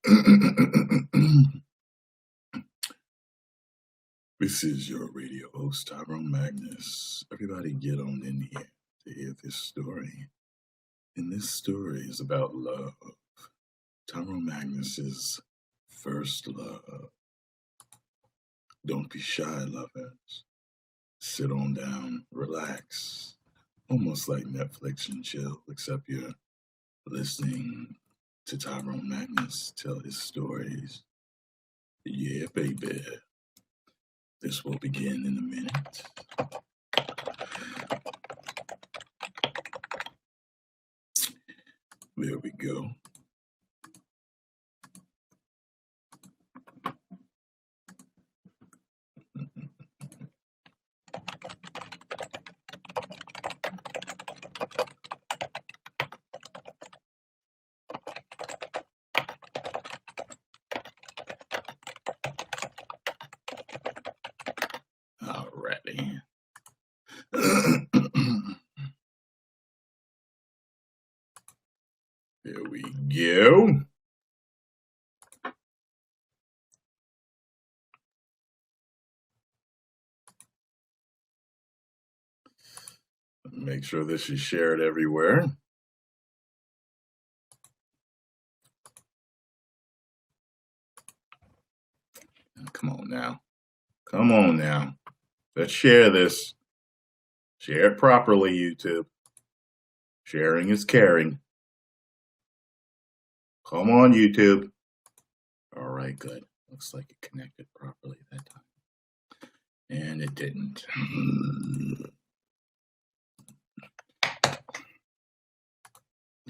This is your radio host, Tyrone Magnus. Everybody get on in here to hear this story. And this story is about love. Tyrone Magnus's first love. Don't be shy, lovers. Sit on down, relax. Almost like Netflix and chill, except you're listening to Tyrone Magnus tell his stories. Yeah, baby. This will begin in a minute. There we go. Alrighty. There we go. Make sure this is shared everywhere. Come on now. Come on now. Let's share this. Share it properly, YouTube. Sharing is caring. Come on, YouTube. All right, good. Looks like it connected properly that time. And it didn't.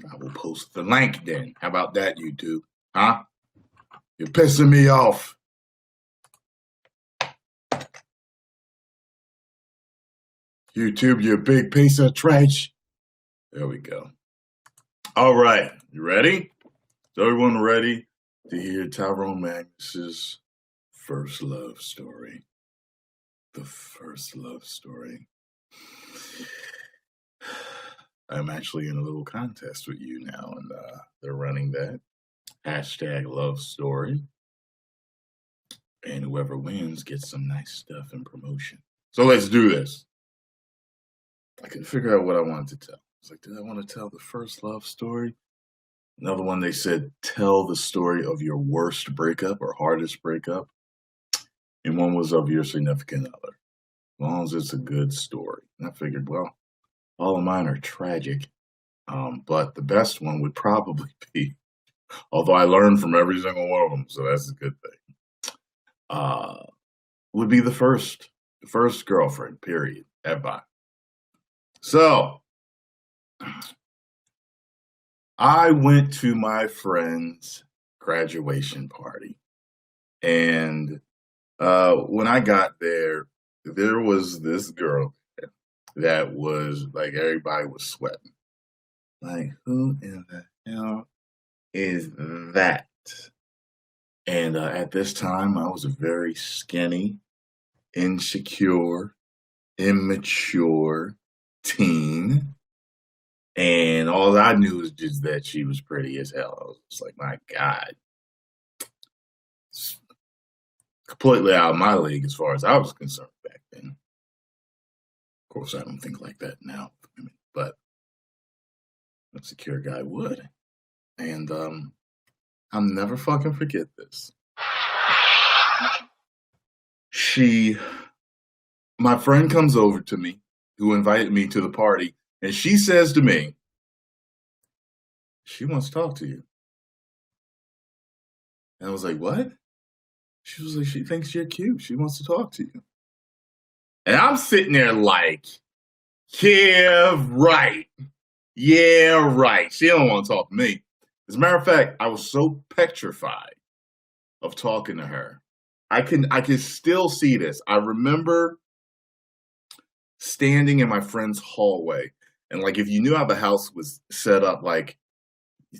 I will post the link then. How about that, YouTube? Huh? You're pissing me off. YouTube, you big piece of trash. There we go. All right. You ready? Is everyone ready to hear Tyrone Magnus's first love story? The first love story. I'm actually in a little contest with you now, and they're running that. #LoveStory. And whoever wins gets some nice stuff in promotion. So let's do this. I couldn't figure out what I wanted to tell. I was like, did I want to tell the first love story? Another one, they said, tell the story of your worst breakup or hardest breakup. And one was of your significant other. As long as it's a good story. And I figured, well, all of mine are tragic. But the best one would probably be, although I learned from every single one of them, so that's a good thing, would be the first girlfriend, period, ever. So, I went to my friend's graduation party, and when I got there, there was this girl that was like, everybody was sweating. Like, who in the hell is that? And at this time, I was a very skinny, insecure, immature teen. And all I knew was just that she was pretty as hell. I was just like, my God. It's completely out of my league as far as I was concerned back then. Of course, I don't think like that now, but a secure guy would. And I'll never fucking forget this. My friend comes over to me, who invited me to the party, and she says to me, she wants to talk to you. And I was like, what? She was like, she thinks you're cute. She wants to talk to you. And I'm sitting there like, yeah, right. Yeah, right. She don't want to talk to me. As a matter of fact, I was so petrified of talking to her. I can still see this. I remember standing in my friend's hallway. And like, if you knew how the house was set up, like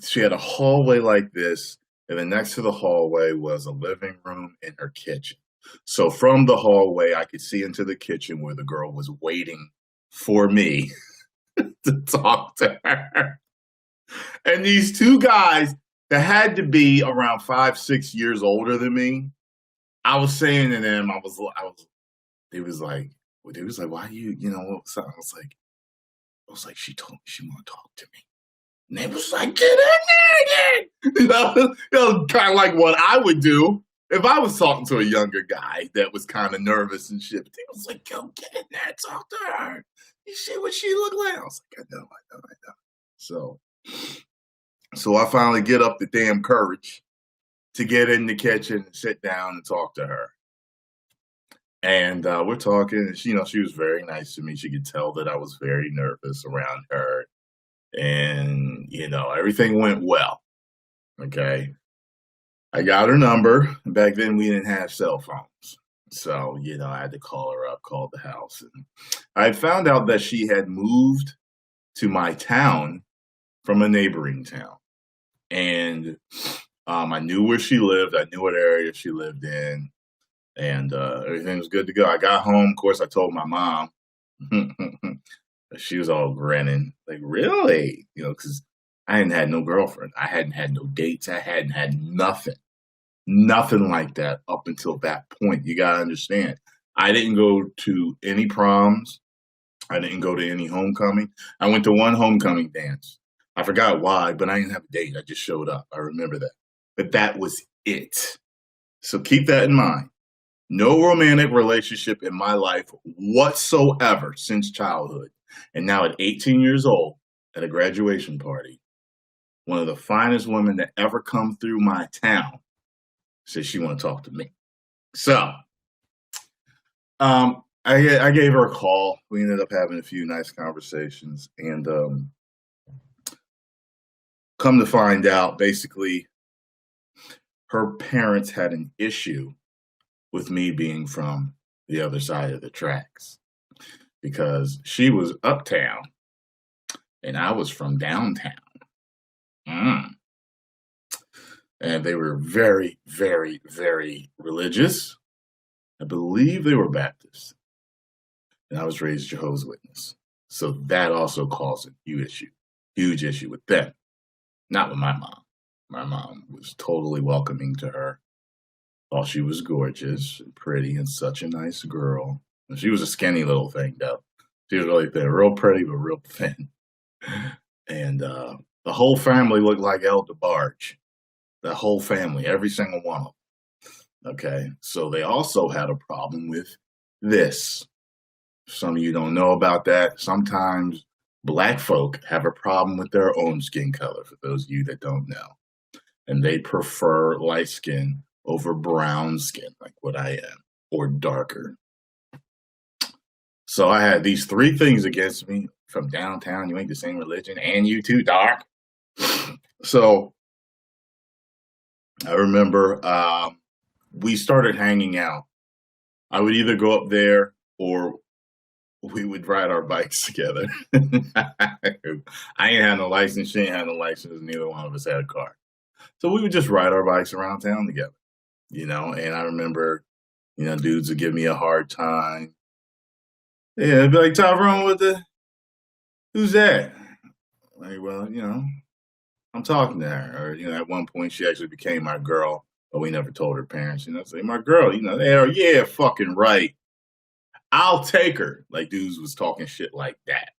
she had a hallway like this, and then next to the hallway was a living room and her kitchen. So from the hallway, I could see into the kitchen where the girl was waiting for me to talk to her. And these two guys that had to be around 5, 6 years older than me. I was saying to them, they was like, well, they was like, why you know, what's up? I was like, she told me she want to talk to me. And they was like, get in there, again. Kind of like what I would do if I was talking to a younger guy that was kind of nervous and shit. But they was like, yo, get in there, talk to her. You see what she look like? I was like, I know. So I finally get up the damn courage to get in the kitchen and sit down and talk to her. And we're talking, and she was very nice to me. She could tell that I was very nervous around her. And, everything went well. Okay. I got her number. Back then, we didn't have cell phones. So, I had to call her up, call the house. And I found out that she had moved to my town from a neighboring town. And I knew where she lived. I knew what area she lived in. And everything was good to go. I got home. Of course, I told my mom. She was all grinning. Like, really? Because I hadn't had no girlfriend. I hadn't had no dates. I hadn't had nothing. Nothing like that up until that point. You got to understand. I didn't go to any proms. I didn't go to any homecoming. I went to one homecoming dance. I forgot why, but I didn't have a date. I just showed up. I remember that. But that was it. So keep that in mind. No romantic relationship in my life whatsoever since childhood. And now at 18 years old, at a graduation party, one of the finest women that ever come through my town said she want to talk to me. So I gave her a call. We ended up having a few nice conversations. And come to find out, basically, her parents had an issue with me being from the other side of the tracks, because she was uptown and I was from downtown. And they were very, very, very religious. I believe they were Baptist. And I was raised Jehovah's Witness. So that also caused a huge issue with them. Not with my mom. My mom was totally welcoming to her. Thought she was gorgeous and pretty and such a nice girl. And she was a skinny little thing, though. She was really thin, real pretty, but real thin. And the whole family looked like El DeBarge. The whole family, every single one of them. Okay, so they also had a problem with this. Some of you don't know about that. Sometimes Black folk have a problem with their own skin color, for those of you that don't know. And they prefer light skin over brown skin, like what I am, or darker. So I had these 3 things against me. From downtown, you ain't the same religion, and you too dark. So I remember we started hanging out. I would either go up there or we would ride our bikes together. I ain't had no license. She ain't had no license. Neither one of us had a car. So we would just ride our bikes around town together, and I remember, dudes would give me a hard time. Yeah, it'd be like, Tyrone, who's that? Like, well, I'm talking to her. Or, at one point she actually became my girl, but we never told her parents. Say, my girl, they are, yeah, fucking right. I'll take her. Like, dudes was talking shit like that.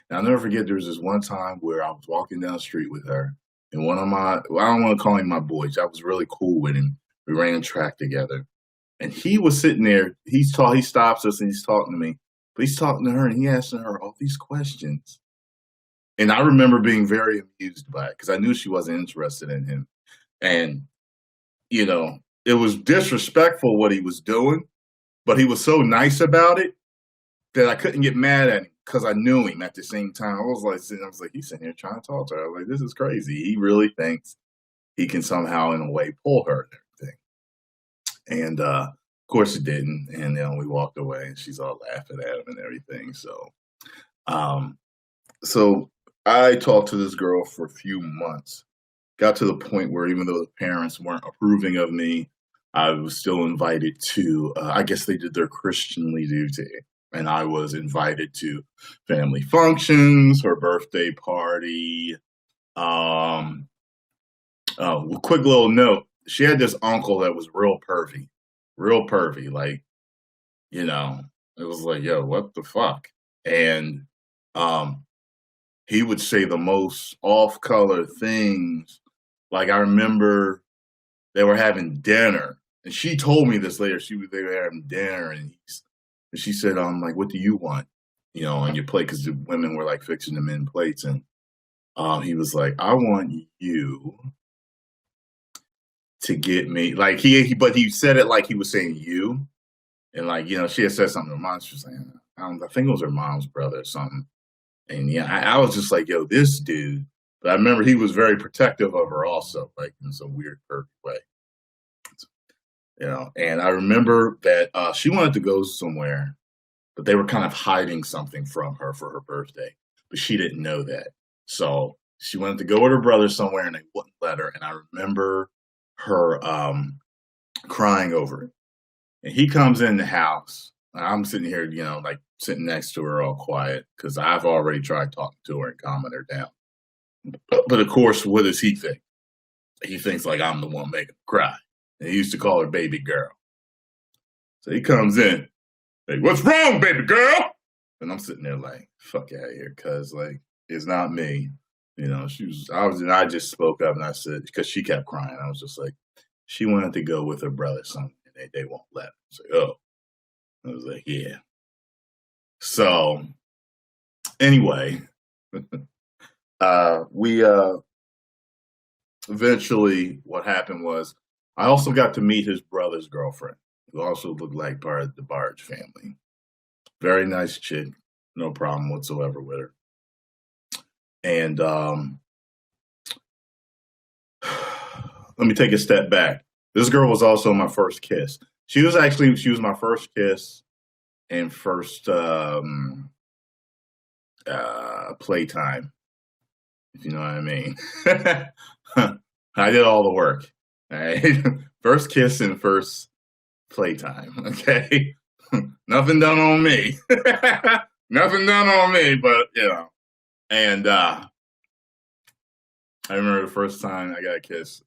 And I'll never forget, there was this one time where I was walking down the street with her, and one of my, well, I don't want to call him my boys. I was really cool with him. We ran track together. And he was sitting there. He stops us and he's talking to me. But he's talking to her and he asking her all these questions. And I remember being very amused by it because I knew she wasn't interested in him. And, it was disrespectful what he was doing, but he was so nice about it that I couldn't get mad at him because I knew him at the same time. I was like, he's sitting here trying to talk to her. I was like, this is crazy. He really thinks he can somehow, in a way, pull her and everything. And, of course it didn't. And then we walked away and she's all laughing at him and everything. So I talked to this girl for a few months. Got to the point where even though the parents weren't approving of me, I was still invited to, I guess they did their Christianly duty. And I was invited to family functions, her birthday party, Quick little note. She had this uncle that was real pervy. Real pervy. Like, you know, it was like, yo, what the fuck? And um, he would say the most off-color things. Like I remember they were having dinner, and she told me this later. They were having dinner, and she said, like, what do you want? On your plate, because the women were like fixing them in plates, and he was like, I want you to get me like but he said it like he was saying you, and like she had said something to her mom. She was like, I think it was her mom's brother or something, and yeah, I was just like, yo, this dude. But I remember he was very protective of her also, like in some weird, perfect way. And I remember that she wanted to go somewhere, but they were kind of hiding something from her for her birthday, but she didn't know that. So she wanted to go with her brother somewhere, and they wouldn't let her. And I remember her crying over it. And he comes in the house. I'm sitting here, like sitting next to her all quiet because I've already tried talking to her and calming her down. But of course, what does he think? He thinks like I'm the one making him cry. And he used to call her baby girl. So he comes in, like, what's wrong, baby girl? And I'm sitting there like, fuck out of here, cuz like, it's not me. I just spoke up and I said, because she kept crying. I was just like, she wanted to go with her brother something, and they won't let her. I was like, oh. I was like, yeah. So anyway, we eventually what happened was I also got to meet his brother's girlfriend, who also looked like part of the Barge family. Very nice chick, no problem whatsoever with her. And let me take a step back. This girl was also my first kiss. She was my first kiss and first playtime, if you know what I mean. I did all the work. All right? First kiss and first playtime. Okay. Nothing done on me. Nothing done on me, but And I remember the first time I got a kiss.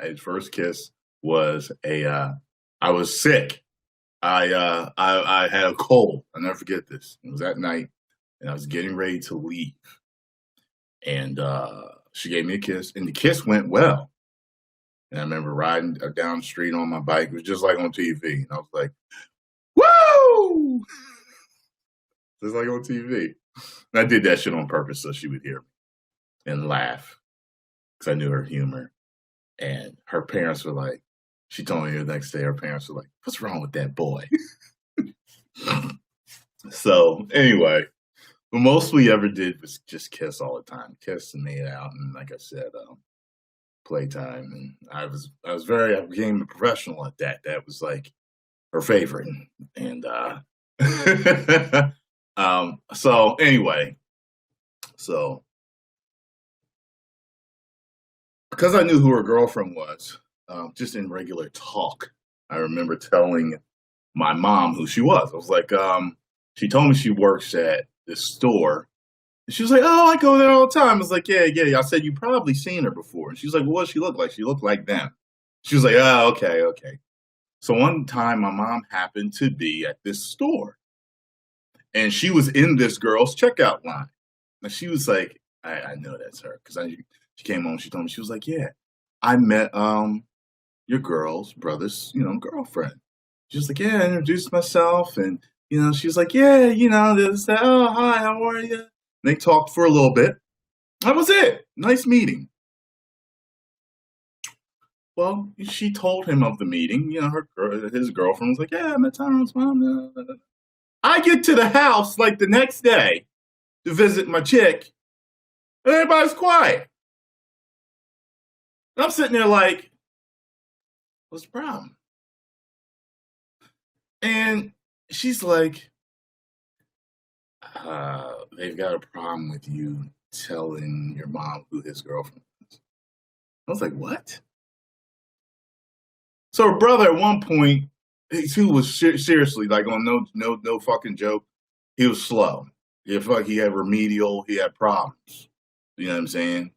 His first kiss was I was sick. I had a cold. I'll never forget this. It was that night, and I was getting ready to leave. And she gave me a kiss, and the kiss went well. And I remember riding down the street on my bike. It was just like on TV. And I was like, woo! Just like on TV. And I did that shit on purpose so she would hear me and laugh because I knew her humor. And her parents were like, she told me the next day, her parents were like, what's wrong with that boy? So anyway, the most we ever did was just kiss all the time. Kiss and made out. And like I said, playtime. And I became a professional at that. That was like her favorite. And so anyway, because I knew who her girlfriend was, just in regular talk, I remember telling my mom who she was. I was like, she told me she works at this store. And she was like, oh, I go there all the time. I was like, yeah. I said, you probably seen her before. And she's like, well, what does she look like? She looked like them. She was like, oh, okay. So one time my mom happened to be at this store. And she was in this girl's checkout line. And she was like, I know that's her. Because she came home, she told me, she was like, yeah, I met your girl's brother's, girlfriend. She was like, yeah, I introduced myself. And, she was like, yeah, this, that, oh, hi, how are you? And they talked for a little bit. That was it. Nice meeting. Well, she told him of the meeting. His girlfriend was like, yeah, I met Tyrone's mom. I get to the house like the next day to visit my chick, and everybody's quiet. And I'm sitting there like, what's the problem? And she's like, they've got a problem with you telling your mom who his girlfriend is. I was like, what? So her brother at one point, he too was seriously like on no fucking joke. He was slow. He had remedial. He had problems. You know what I'm saying?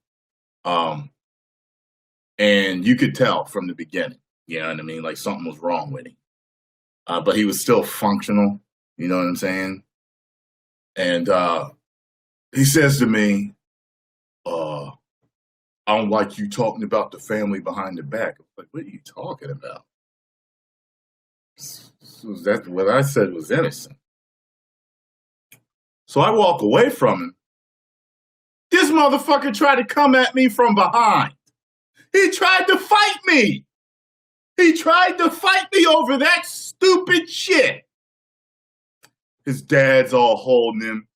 And you could tell from the beginning, you know what I mean? Like something was wrong with him. But he was still functional, you know what I'm saying? And he says to me, I don't like you talking about the family behind the back. I was like, what are you talking about? So that what I said was innocent. So I walk away from him. This motherfucker tried to come at me from behind. He tried to fight me. He tried to fight me over that stupid shit. His dad's all holding him.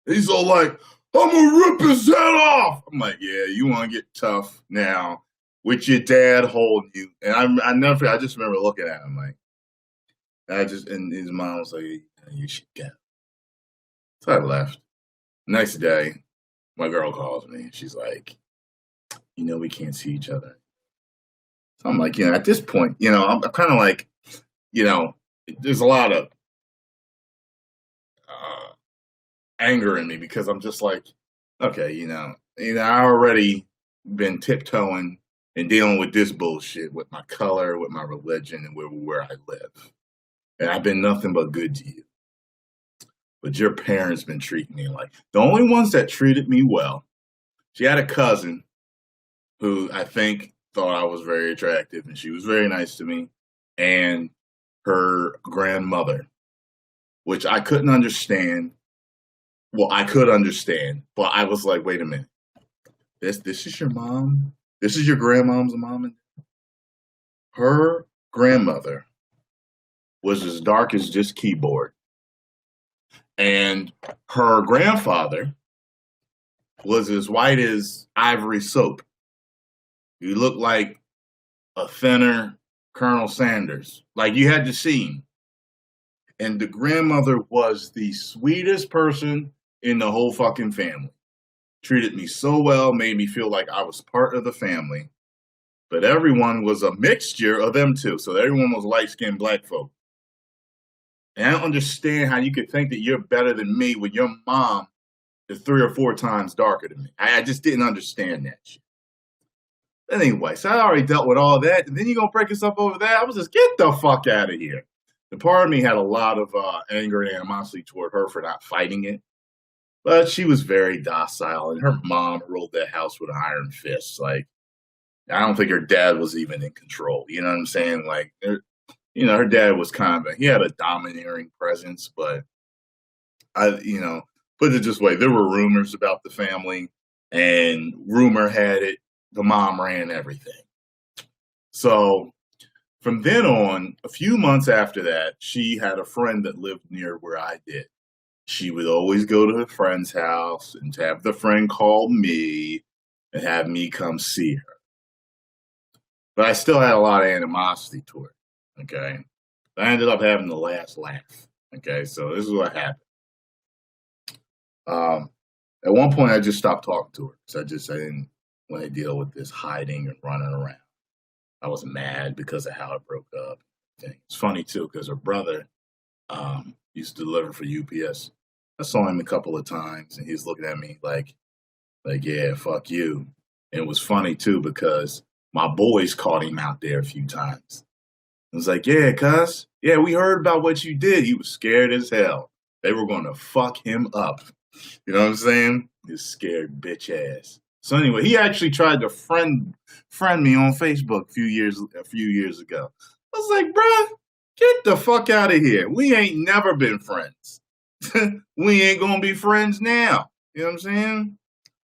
He's all like, I'm gonna rip his head off. I'm like, yeah, you want to get tough now with your dad holding you. And I just remember looking at him like, and his mom was like, you should go. So I left. Next day, my girl calls me. She's like, we can't see each other. So I'm like, at this point, I'm kind of like, there's a lot of anger in me because I'm just like, okay, I already been tiptoeing and dealing with this bullshit with my color, with my religion, and where I live. And I've been nothing but good to you. But your parents been treating me like the only ones that treated me well. She had a cousin who I think thought I was very attractive, and she was very nice to me. And her grandmother, which I couldn't understand. Well, I could understand, but I was like, wait a minute. This is your mom? This is your grandmom's mom? Her grandmother was as dark as this keyboard. And her grandfather was as white as ivory soap. He looked like a thinner Colonel Sanders. Like you had to see him. And the grandmother was the sweetest person in the whole fucking family. Treated me so well, made me feel like I was part of the family. But everyone was a mixture of them too. So everyone was light-skinned black folk. And I don't understand how you could think that you're better than me when your mom is 3 or 4 times darker than me. I just didn't understand that shit. Anyway, so I already dealt with all that. And then you're going to break us up over that? I was just, get the fuck out of here. The part of me had a lot of anger and animosity toward her for not fighting it. But she was very docile. And her mom ruled that house with an iron fist. Like, I don't think her dad was even in control. You know what I'm saying? Like, her dad was he had a domineering presence, but put it this way, there were rumors about the family, and rumor had it the mom ran everything. So from then on, a few months after that, she had a friend that lived near where I did. She would always go to her friend's house and have the friend call me and have me come see her. But I still had a lot of animosity toward her. Okay. I ended up having the last laugh. Okay. So this is what happened. At one point, I just stopped talking to her. So I didn't want to deal with this hiding and running around. I was mad because of how it broke up. It's funny, too, because her brother used to deliver for UPS. I saw him a couple of times, and he's looking at me like, yeah, fuck you. And it was funny, too, because my boys caught him out there a few times. I was like, yeah, cuz, yeah, we heard about what you did. He was scared as hell. They were going to fuck him up. You know what I'm saying? His scared bitch ass. So anyway, he actually tried to friend me on Facebook a few years ago. I was like, bruh, get the fuck out of here. We ain't never been friends. We ain't going to be friends now. You know what I'm saying?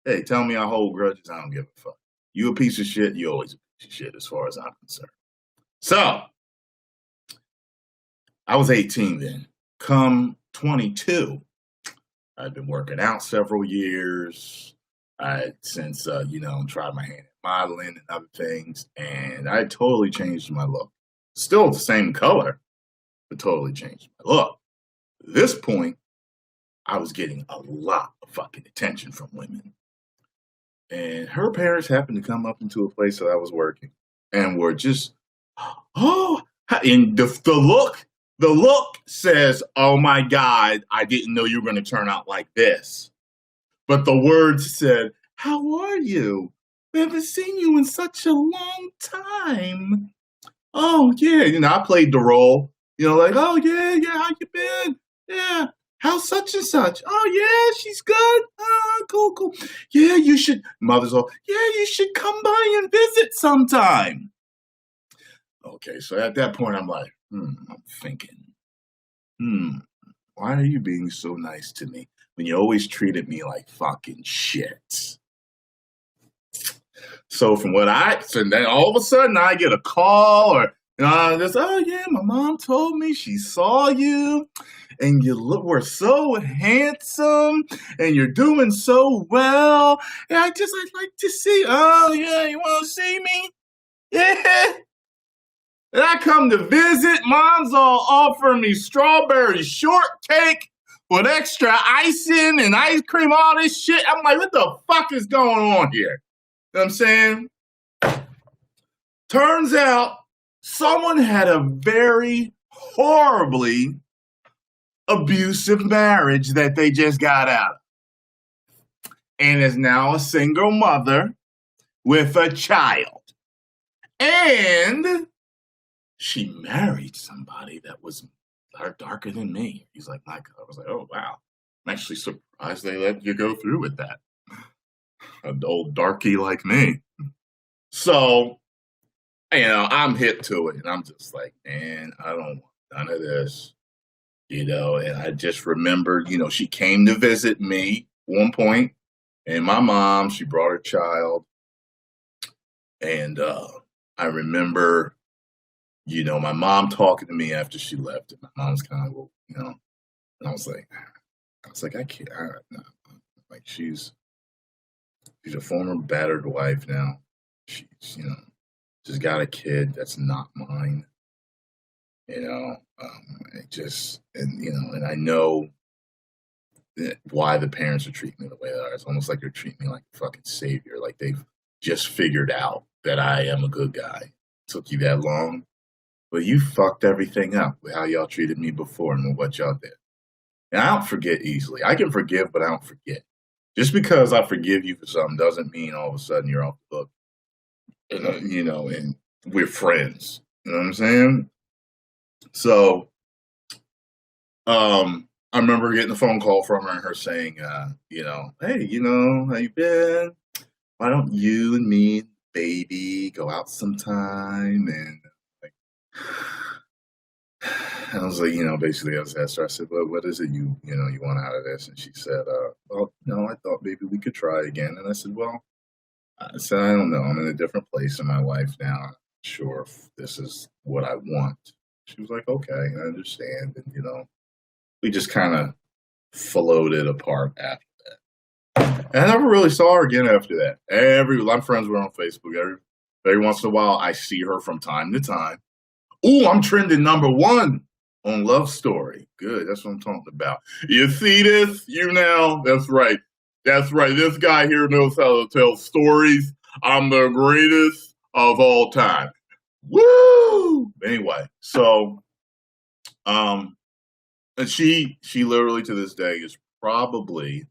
Hey, tell me I hold grudges. I don't give a fuck. You a piece of shit. You always a piece of shit as far as I'm concerned. So, I was 18 then. Come 22, I'd been working out several years. I since tried my hand at modeling and other things, and I totally changed my look. Still the same color, but totally changed my look. At this point, I was getting a lot of fucking attention from women. And her parents happened to come up into a place that I was working and were just, oh, and the look says, oh my God, I didn't know you were going to turn out like this. But the words said, how are you? We haven't seen you in such a long time. Oh yeah, I played the role. Like, oh yeah, yeah, how you been? Yeah, how's such and such? Oh yeah, she's good. Oh, cool, cool. Yeah, you should. Mother's all, yeah, you should come by and visit sometime. Okay, so at that point, I'm like, I'm thinking, why are you being so nice to me when you always treated me like fucking shit? So then all of a sudden I get a call or just, oh yeah, my mom told me she saw you and we're so handsome and you're doing so well. And I'd like to see, oh yeah, you want to see me? Yeah. And I come to visit, mom's all offering me strawberry shortcake with extra icing and ice cream, all this shit. I'm like, what the fuck is going on here? You know what I'm saying? Turns out someone had a very horribly abusive marriage that they just got out of and is now a single mother with a child. And she married somebody that was darker than me. He's like, I was like, oh, wow. I'm actually surprised they let you go through with that. An old darky like me. So, I'm hip to it. And I'm just like, man, I don't want none of this. And I just remembered, she came to visit me one point. And my mom, she brought her child. And I remember, my mom talking to me after she left. And my mom's kind of, and I was like, I can't. Like, she's a former battered wife now. She's, just got a kid that's not mine. And I know why the parents are treating me the way they are. It's almost like they're treating me like a fucking savior. Like they've just figured out that I am a good guy. It took you that long, but you fucked everything up with how y'all treated me before and what y'all did. And I don't forget easily. I can forgive, but I don't forget. Just because I forgive you for something doesn't mean all of a sudden you're off the hook. And we're friends. You know what I'm saying? So, I remember getting a phone call from her and her saying, hey, how you been? Why don't you and me and baby go out sometime? And I was like, basically I was asked her, I said, well, what is it you want out of this? And she said, well, I thought maybe we could try again. And I said, I don't know. I'm in a different place in my life now. I'm not sure if this is what I want. She was like, okay, I understand. And, we just kind of floated apart after that. And I never really saw her again after that. I'm friends with her on Facebook. Every once in a while, I see her from time to time. Ooh, I'm trending #1 on Love Story. Good, that's what I'm talking about. You see this? That's right. That's right. This guy here knows how to tell stories. I'm the greatest of all time. Woo! Anyway, so, and she literally to this day is probably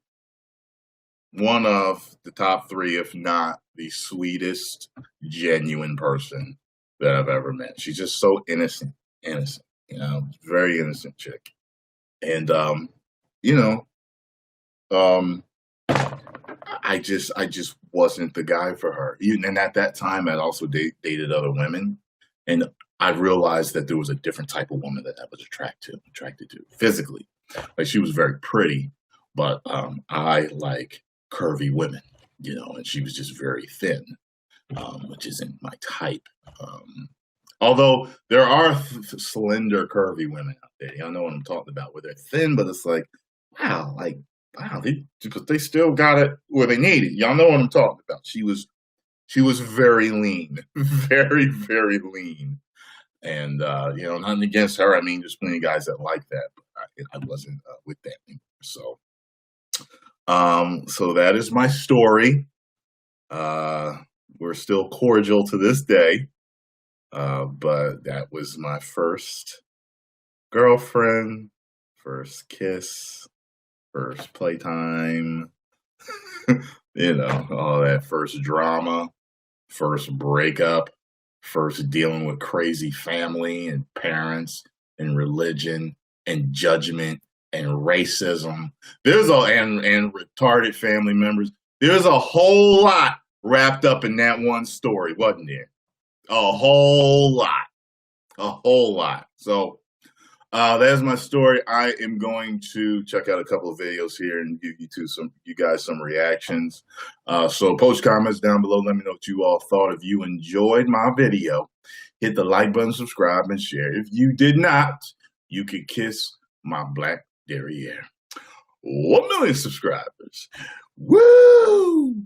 one of the top 3, if not the sweetest, genuine person that I've ever met. She's just so innocent, very innocent chick. And, I just wasn't the guy for her. And at that time, I'd also dated other women. And I realized that there was a different type of woman that I was attracted to physically. Like, she was very pretty, but I like curvy women, and she was just very thin, which isn't my type. Although there are slender, curvy women out there. Y'all know what I'm talking about, where they're thin, but it's like, wow, they still got it where they need it. Y'all know what I'm talking about. She was very lean, very, very lean. And, nothing against her. I mean, there's plenty of guys that like that, but I wasn't with that anymore. So that is my story. We're still cordial to this day. But that was my first girlfriend, first kiss, first playtime, All that first drama, first breakup, first dealing with crazy family and parents and religion and judgment and racism. And retarded family members. There's a whole lot wrapped up in that one story, wasn't there? A whole lot. A whole lot. So that's my story. I am going to check out a couple of videos here and give you guys some reactions. So post comments down below. Let me know what you all thought. If you enjoyed my video, hit the like button, subscribe, and share. If you did not, you can kiss my black derriere. 1 million subscribers. Woo!